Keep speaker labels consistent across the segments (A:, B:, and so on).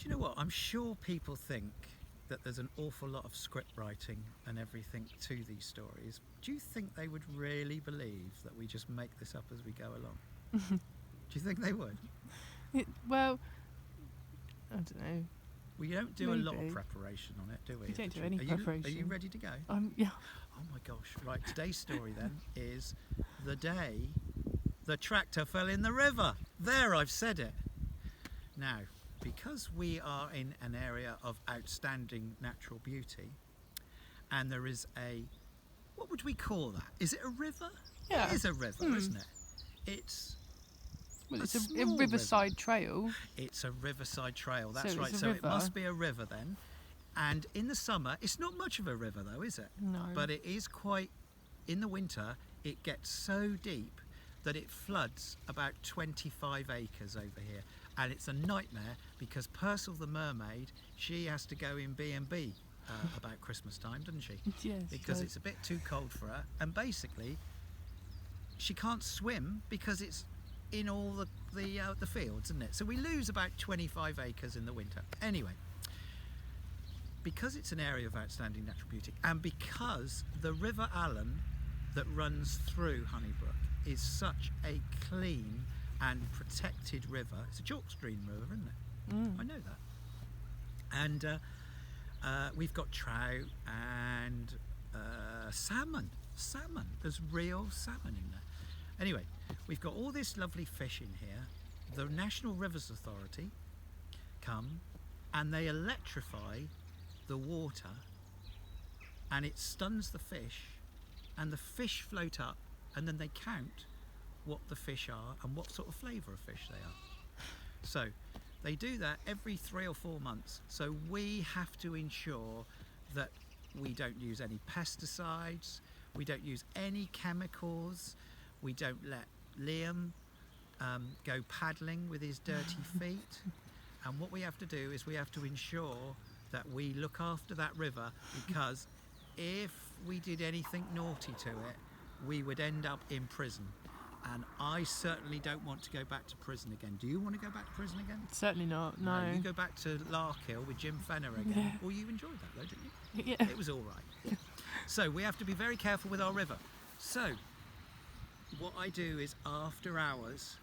A: Do you know what? I'm sure people think that there's an awful lot of script writing and everything to these stories. Do you think they would really believe that we just make this up as we go along? Do you think they would?
B: Well, I don't know.
A: We don't do a lot of
B: Maybe.
A: preparation on it, do we?
B: We don't do
A: Are
B: any
A: you-
B: preparation.
A: Are you ready to go?
B: Yeah.
A: Oh my gosh. Right, today's story then is the day the tractor fell in the river. There, I've said it. Now, because we are in an area of outstanding natural beauty, and there is what would we call that? Is it a river?
B: Yeah.
A: It is a river, isn't it? It's
B: It's a
A: small
B: riverside trail.
A: It's a riverside trail,
B: So
A: that's
B: it's
A: right.
B: a
A: So it
B: river.
A: must be a river then. And in the summer, it's not much of a river though, is it?
B: No.
A: But it is quite, in the winter, it gets so deep that it floods about 25 acres over here. And it's a nightmare because Purcell the mermaid, she has to go in B&B about Christmas time, doesn't she?
B: Yes.
A: Because it's a bit too cold for her. And basically, she can't swim because it's in all the fields, isn't it? So we lose about 25 acres in the winter. Anyway, because it's an area of outstanding natural beauty, and because the River Allen that runs through Honeybrook is such a clean and protected river, it's a chalk stream river, isn't it? I know that. And we've got trout and salmon. There's real salmon in there. Anyway, we've got all this lovely fish in here. The National Rivers Authority come and they electrify the water and it stuns the fish, and the fish float up, and then they count what the fish are and what sort of flavour of fish they are. So they do that every 3 or 4 months. So we have to ensure that we don't use any pesticides, we don't use any chemicals, we don't let Liam go paddling with his dirty feet. And what we have to do is we have to ensure that we look after that river, because if we did anything naughty to it, we would end up in prison. And I certainly don't want to go back to prison again. Do you want to go back to prison again?
B: Certainly not. No.
A: You go back to Larkhill with Jim Fenner again.
B: Yeah.
A: Well, you enjoyed that though, didn't you?
B: Yeah.
A: It was all right. So we have to be very careful with our river. So what I do is after hours,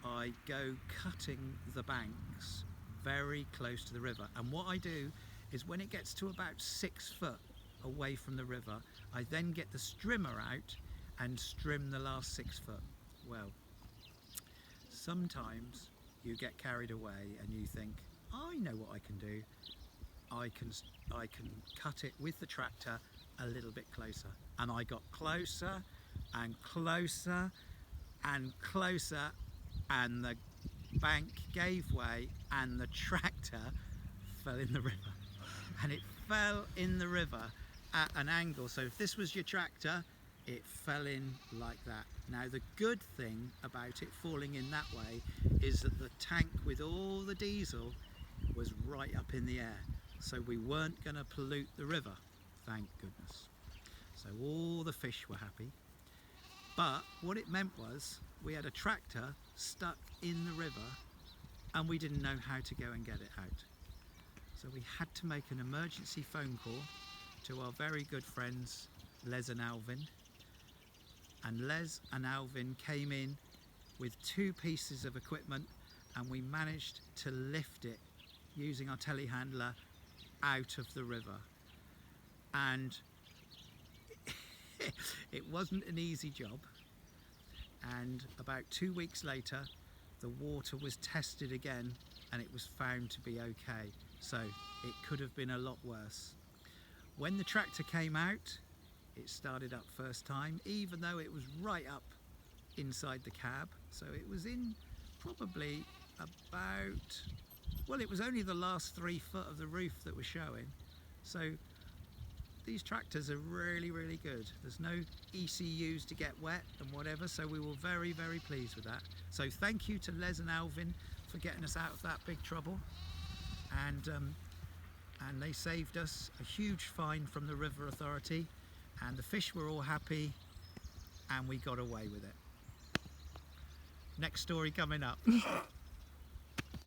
A: I go cutting the banks very close to the river. And what I do is when it gets to about 6 foot away from the river, I then get the strimmer out and strim the last 6 foot. Well, sometimes you get carried away and you think, I know what I can do. I can cut it with the tractor a little bit closer. And I got closer and closer and closer, and the bank gave way and the tractor fell in the river. And it fell in the river at an angle. So if this was your tractor, it fell in like that. Now the good thing about it falling in that way is that the tank with all the diesel was right up in the air. So we weren't going to pollute the river, thank goodness. So all the fish were happy. But what it meant was we had a tractor stuck in the river and we didn't know how to go and get it out. So we had to make an emergency phone call to our very good friends Les and Alvin. And Les and Alvin came in with 2 pieces of equipment, and we managed to lift it using our telehandler out of the river. And it wasn't an easy job. And about 2 weeks later, the water was tested again and it was found to be okay. So it could have been a lot worse. When the tractor came out, it started up first time, even though it was right up inside the cab. So it was in probably about, well, it was only the last 3 foot of the roof that was showing. So these tractors are really, really good. There's no ECUs to get wet and whatever, so we were very, very pleased with that. So thank you to Les and Alvin for getting us out of that big trouble. And they saved us a huge fine from the River Authority, and the fish were all happy, and we got away with it. Next story coming up.